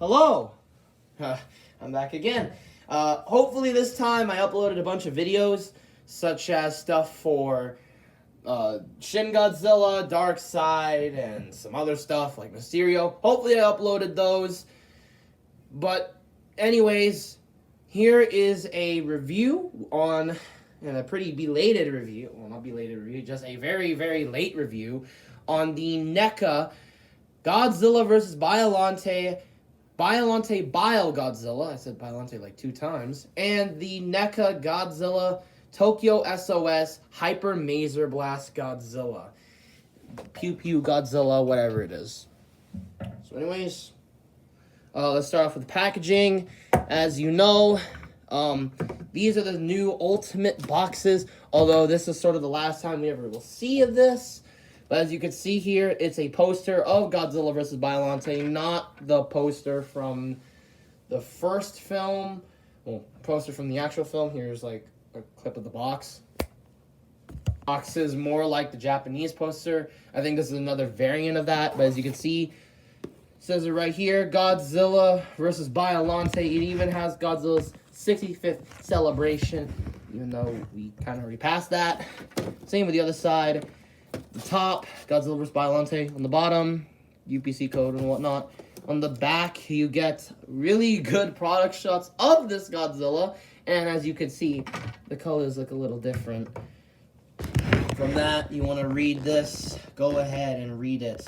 Hello! I'm back again. Hopefully this time I uploaded a bunch of videos, such as stuff for Shin Godzilla, Dark Side, and some other stuff like Mysterio. Hopefully I uploaded those. But anyways, here is a review on, and a pretty belated review, well not belated review, just a very, very late review on the NECA Godzilla vs. Biollante Bio Godzilla. I said Biollante like 2 times. And the NECA Godzilla Tokyo SOS Hyper Maser Blast Godzilla. Pew Pew Godzilla, whatever it is. So anyways, let's start off with the packaging. As you know, these are the new Ultimate boxes. Although this is sort of the last time we ever will see of this. But as you can see here, it's a poster of Godzilla vs. Biollante, not the poster from the first film. Well, poster from the actual film. Here's like a clip of the box. Box is more like the Japanese poster. I think this is another variant of that. But as you can see, it says it right here, Godzilla vs. Biollante. It even has Godzilla's 65th celebration, even though we kind of already passed that. Same with the other side. The top, Godzilla vs. Biollante. On the bottom, UPC code and whatnot. On the back, you get really good product shots of this Godzilla. And as you can see, the colors look a little different. From that, you want to read this, go ahead and read it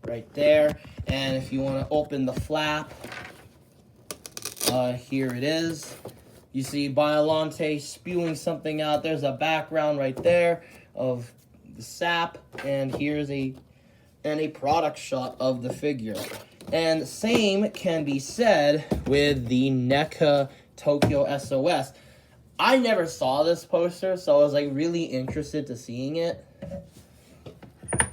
right there. And if you want to open the flap, here it is. You see Biollante spewing something out. There's a background right there of the sap, and here's a product shot of the figure. And the same can be said with the NECA Tokyo SOS. I never saw this poster, so I was like really interested to seeing it.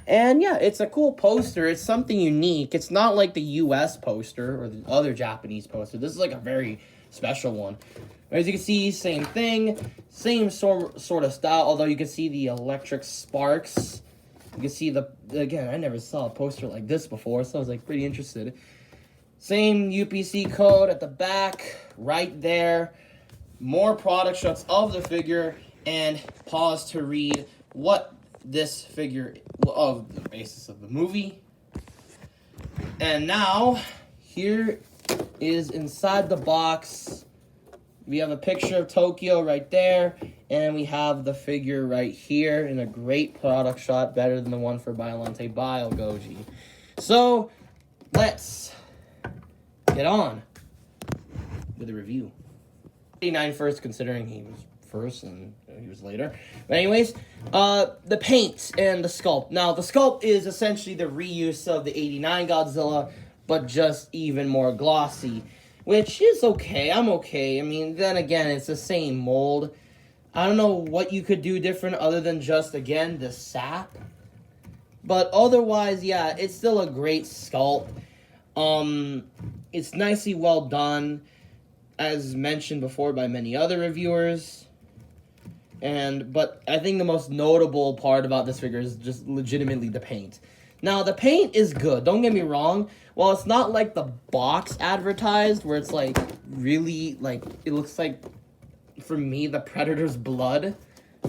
And yeah, it's a cool poster. It's something unique. It's not like the US poster or the other Japanese poster. This is like a very special one. As you can see, same thing, same sort of style, although you can see the electric sparks. You can see again, I never saw a poster like this before, so I was like pretty interested. Same UPC code at the back, right there. More product shots of the figure, and pause to read what this figure, of the basis of the movie. And now, here is inside the box. We have a picture of Tokyo right there, and we have the figure right here in a great product shot, better than the one for Biollante Bio Goji. So, let's get on with the review. 89 first, considering he was first and he was later. But anyways, the paint and the sculpt. Now, the sculpt is essentially the reuse of the 89 Godzilla, but just even more glossy. Which is okay. I'm okay. I mean, then again, it's the same mold. I don't know what you could do different other than just, again, the sap. But otherwise, yeah, it's still a great sculpt. It's nicely well done, as mentioned before by many other reviewers. But I think the most notable part about this figure is just legitimately the paint. Now, the paint is good. Don't get me wrong. Well, it's not like the box advertised where it's like really like it looks like, for me, the Predator's blood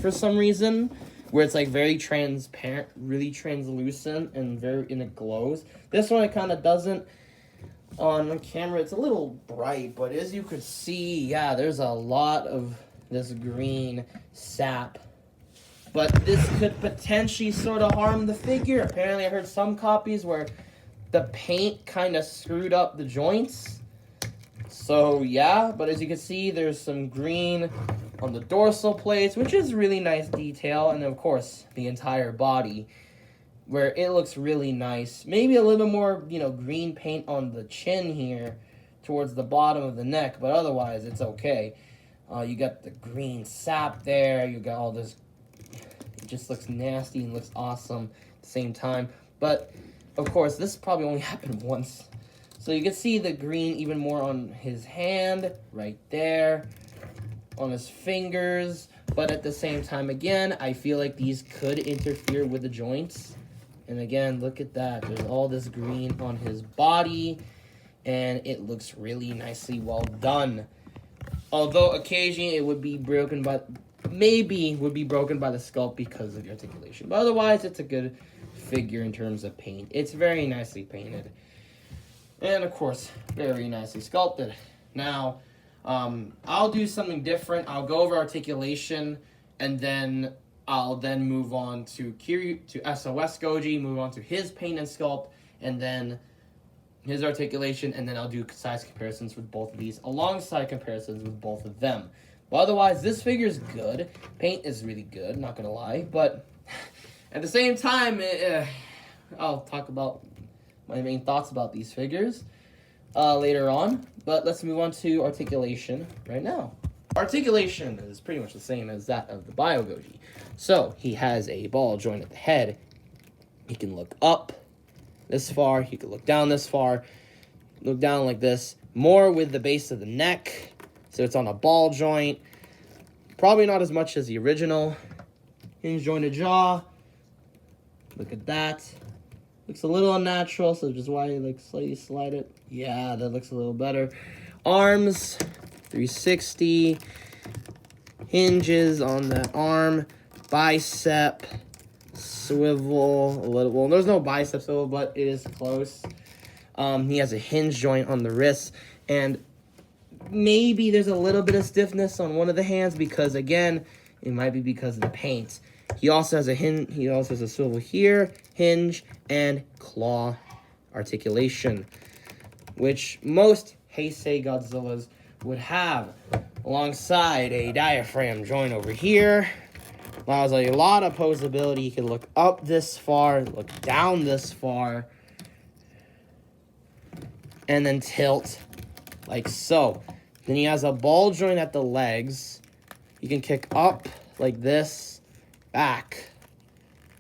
for some reason, where it's like very transparent, really translucent, and it glows. This one, it kind of doesn't. On camera, it's a little bright, but as you could see, yeah, there's a lot of this green sap. But this could potentially sort of harm the figure. Apparently, I heard some copies where the paint kind of screwed up the joints. So, yeah. But as you can see, there's some green on the dorsal plates, which is really nice detail. And, of course, the entire body, where it looks really nice. Maybe a little more, green paint on the chin here towards the bottom of the neck. But otherwise, it's okay. You got the green sap there. You got all this. It just looks nasty and looks awesome at the same time. But, of course, this probably only happened once. So you can see the green even more on his hand, right there, on his fingers. But at the same time, again, I feel like these could interfere with the joints. And again, look at that. There's all this green on his body. and it looks really nicely well done. Although occasionally it would be broken by, maybe would be broken by the sculpt because of the articulation. But otherwise, it's a good figure in terms of paint. It's very nicely painted. And of course, very nicely sculpted. Now, I'll do something different. I'll go over articulation, and then I'll move on to SOS Goji, move on to his paint and sculpt, and then his articulation, and then I'll do size comparisons with both of these, alongside comparisons with both of them. But otherwise, this figure is good. Paint is really good, not gonna lie. But at the same time, I'll talk about my main thoughts about these figures later on. But let's move on to articulation right now. Articulation is pretty much the same as that of the Bio Goji. So he has a ball joint at the head. He can look up this far. He can look down this far. Look down like this. More with the base of the neck. So it's on a ball joint. Probably not as much as the original. Hinge jointed jaw. Look at that. Looks a little unnatural, so just why you slightly slide it. Yeah, that looks a little better. Arms, 360. Hinges on the arm. Bicep. Swivel. A little. Well, there's no bicep swivel, but it is close. He has a hinge joint on the wrist, and maybe there's a little bit of stiffness on one of the hands because, again, it might be because of the paint. He also has a He also has a swivel here, hinge, and claw articulation, which most Heisei Godzillas would have, alongside a diaphragm joint over here. Allows a lot of posability. You can look up this far, look down this far, and then tilt like so. Then he has a ball joint at the legs. You can kick up like this, back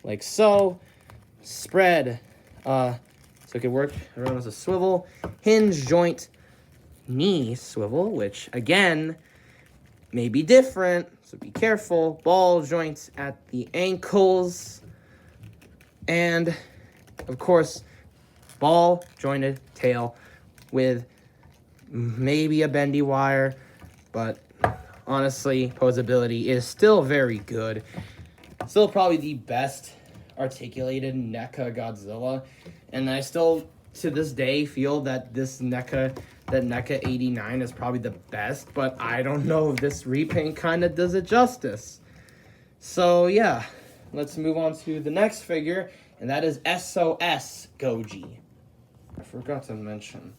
like so, spread. So it can work around as a swivel. Hinge joint, knee swivel, which again may be different, so be careful. Ball joints at the ankles, and of course, ball jointed tail with maybe a bendy wire, but honestly, posability is still very good. Still probably the best articulated NECA Godzilla, and I still, to this day, feel that NECA 89 is probably the best, but I don't know if this repaint kind of does it justice. So yeah, let's move on to the next figure, and that is SOS Goji. I forgot to mention.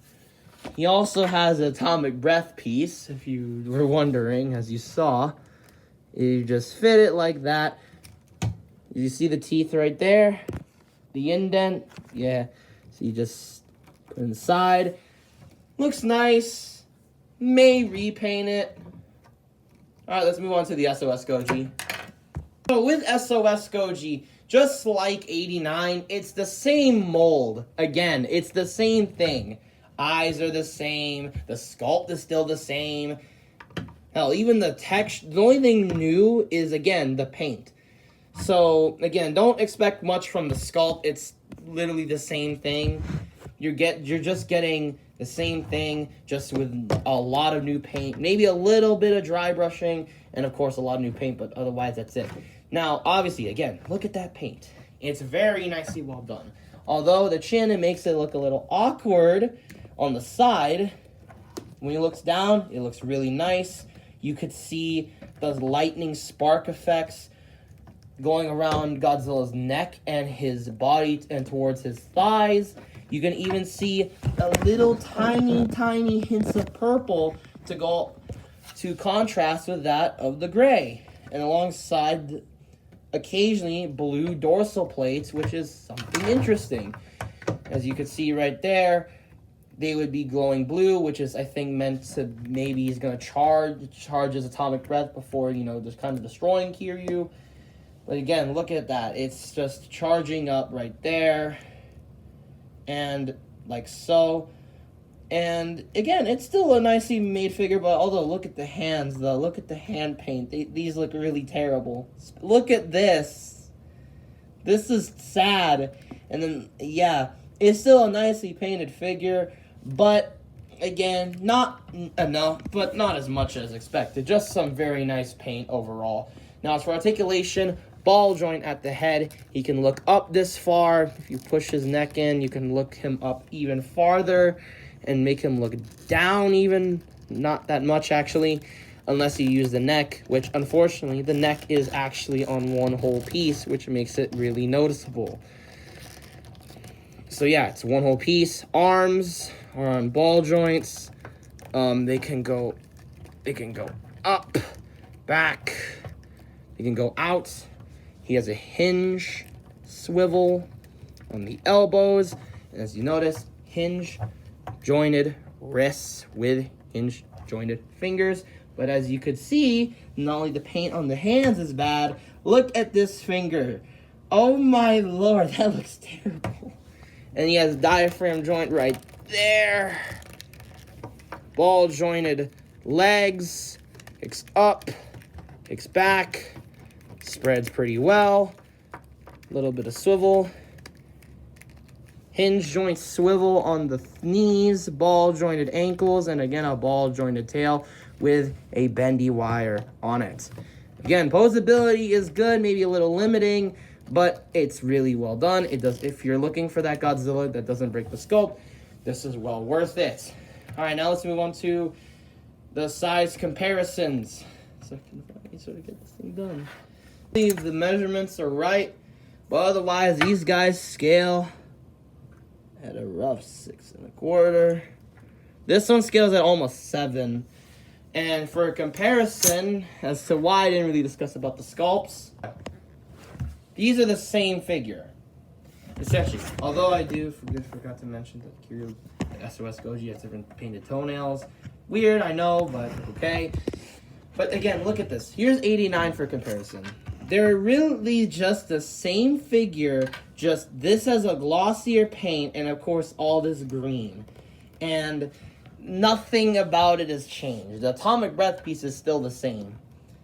He also has an atomic breath piece, if you were wondering, as you saw. You just fit it like that. You see the teeth right there? The indent? Yeah. So you just put it inside. Looks nice. May repaint it. Alright, let's move on to the SOS Goji. So with SOS Goji, just like 89, it's the same mold. Again, it's the same thing. Eyes are the same. The sculpt is still the same. Hell, even the texture. The only thing new is, again, the paint. So, again, don't expect much from the sculpt. It's literally the same thing. You're just getting the same thing, just with a lot of new paint. Maybe a little bit of dry brushing, and of course a lot of new paint, but otherwise that's it. Now, obviously, again, look at that paint. It's very nicely well done. Although the chin, it makes it look a little awkward on the side. When he looks down, it looks really nice. You could see those lightning spark effects going around Godzilla's neck and his body and towards his thighs. You can even see a little tiny hints of purple to contrast with that of the gray. And alongside, occasionally, blue dorsal plates, which is something interesting. As you can see right there, they would be glowing blue, which is, I think, meant to, maybe he's going to charge his atomic breath before, just kind of destroying Kiryu. But again, look at that. It's just charging up right there. And like so. And again, it's still a nicely made figure, but although look at the hands, though. Look at the hand paint. These look really terrible. Look at this. This is sad. And then, yeah, it's still a nicely painted figure, but Again, not enough, but not as much as expected. Just some very nice paint overall. Now, as for articulation, ball joint at the head. He can look up this far. If you push his neck in, you can look him up even farther and make him look down even. Not that much, actually, unless you use the neck, which, unfortunately, the neck is actually on one whole piece, which makes it really noticeable. So, yeah, it's one whole piece. Arms are on ball joints. They can go up, back. They can go out. He has a hinge swivel on the elbows. And as you notice, hinge jointed wrists with hinge jointed fingers. But as you could see, not only the paint on the hands is bad, look at this finger. Oh my lord, that looks terrible. And he has a diaphragm joint right there. Ball jointed legs. Kicks up. Kicks back. Spreads pretty well. A little bit of swivel. Hinge joint swivel on the knees. Ball jointed ankles. And again, a ball jointed tail with a bendy wire on it. Again, posability is good. Maybe a little limiting, but it's really well done. It does. If you're looking for that Godzilla that doesn't break the sculpt, this is well worth it. All right, now let's move on to the size comparisons. So I can finally sort of get this thing done. I believe the measurements are right, but otherwise these guys scale at a rough 6 1/4. This one scales at almost 7. And for a comparison as to why I didn't really discuss about the sculpts, these are the same figure, essentially. Although I forgot to mention that Kiryu, the SOS Goji, has different painted toenails. Weird, I know, but okay. But again, look at this. Here's 89 for comparison. They're really just the same figure, just this has a glossier paint, and of course all this green. And nothing about it has changed. The atomic breath piece is still the same.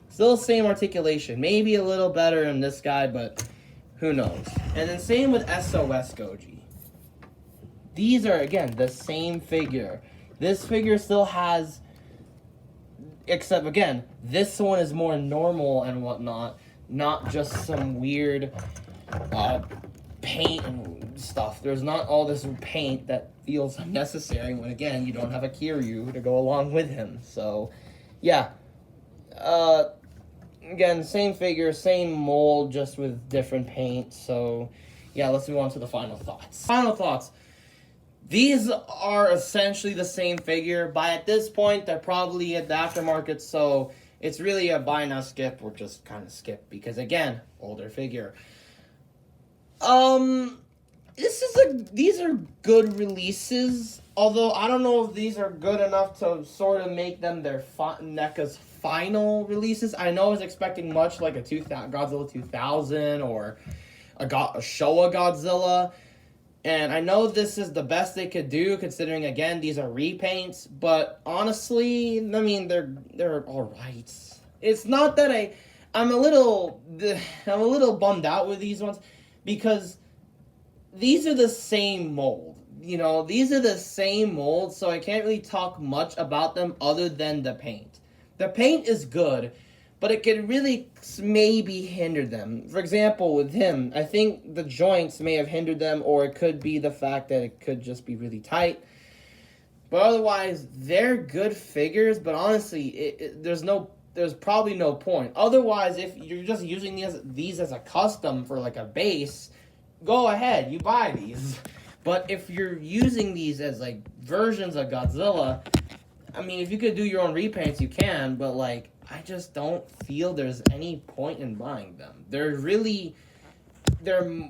Still the same articulation. Maybe a little better in this guy, but who knows. And then same with SOS Goji. These are, again, the same figure. This figure still has, except, again, this one is more normal and whatnot. Not just some weird paint and stuff. There's not all this paint that feels unnecessary when, again, you don't have a Kiryu to go along with him. So, yeah. Again, same figure, same mold, just with different paint. So, yeah, let's move on to the final thoughts. Final thoughts. These are essentially the same figure. By at this point, they're probably at the aftermarket, so it's really a buy now skip or just kind of skip because, again, older figure. These are good releases, although I don't know if these are good enough to sort of make them their NECA's final releases. I know I was expecting much like a Godzilla 2000 or a Showa Godzilla, and I know this is the best they could do considering, again, these are repaints, but honestly, I mean, they're all right. It's not that I'm a little bummed out with these ones because these are the same mold. You know, these are the same mold, so I can't really talk much about them other than the paint. The paint is good, but it could really maybe hinder them. For example, with him, I think the joints may have hindered them, or it could be the fact that it could just be really tight. But otherwise, they're good figures, but honestly, there's probably no point. Otherwise, if you're just using these as a custom for like a base, go ahead, you buy these. But if you're using these as like versions of Godzilla, I mean, if you could do your own repaints, you can, but like, I just don't feel there's any point in buying them. They're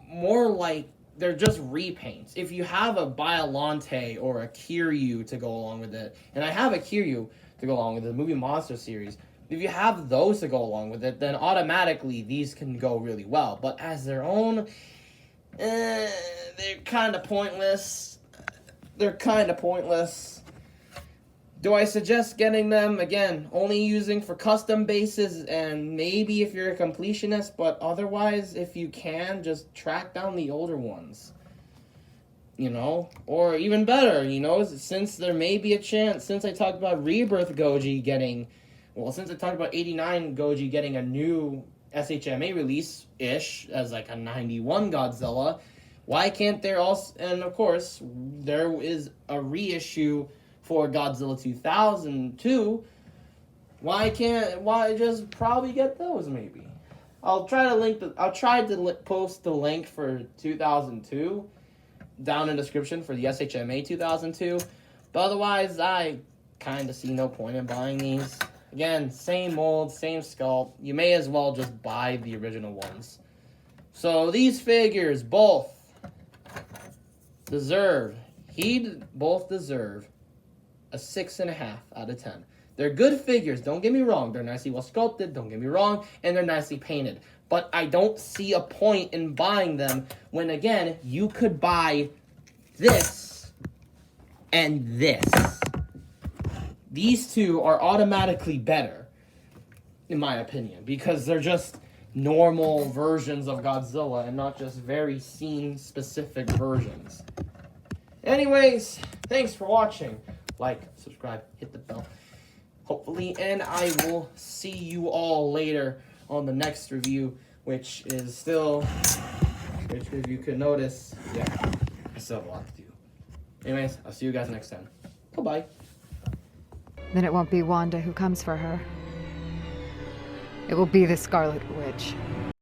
more like, they're just repaints. If you have a Biollante or a Kiryu to go along with it, and I have a Kiryu to go along with the Movie Monster series, if you have those to go along with it, then automatically these can go really well. But as their own, they're kind of pointless. Do I suggest getting them? Again, only using for custom bases and maybe if you're a completionist, but otherwise, if you can, just track down the older ones. you know, or even better, you know, since there may be a chance, since I talked about Rebirth Goji getting, well, since I talked about 89 Goji getting a new SHMA release-ish as like a 91 Godzilla, why can't there also, and of course, there is a reissue for Godzilla 2002, why just probably get those maybe? I'll try to post the link for 2002 down in the description for the SHMA 2002. But otherwise, I kind of see no point in buying these. Again, same mold, same sculpt. You may as well just buy the original ones. So these figures both deserve a 6.5 out of 10. They're good figures, don't get me wrong. They're nicely well sculpted, don't get me wrong, and they're nicely painted. But I don't see a point in buying them when, again, you could buy this and this. These two are automatically better, in my opinion, because they're just normal versions of Godzilla and not just very scene-specific versions. Anyways, thanks for watching. Like, subscribe, hit the bell. Hopefully, and I will see you all later on the next review, which is still, which if you could notice, yeah, I still have a lot to do. Anyways, I'll see you guys next time. Bye-bye. Then it won't be Wanda who comes for her. It will be the Scarlet Witch.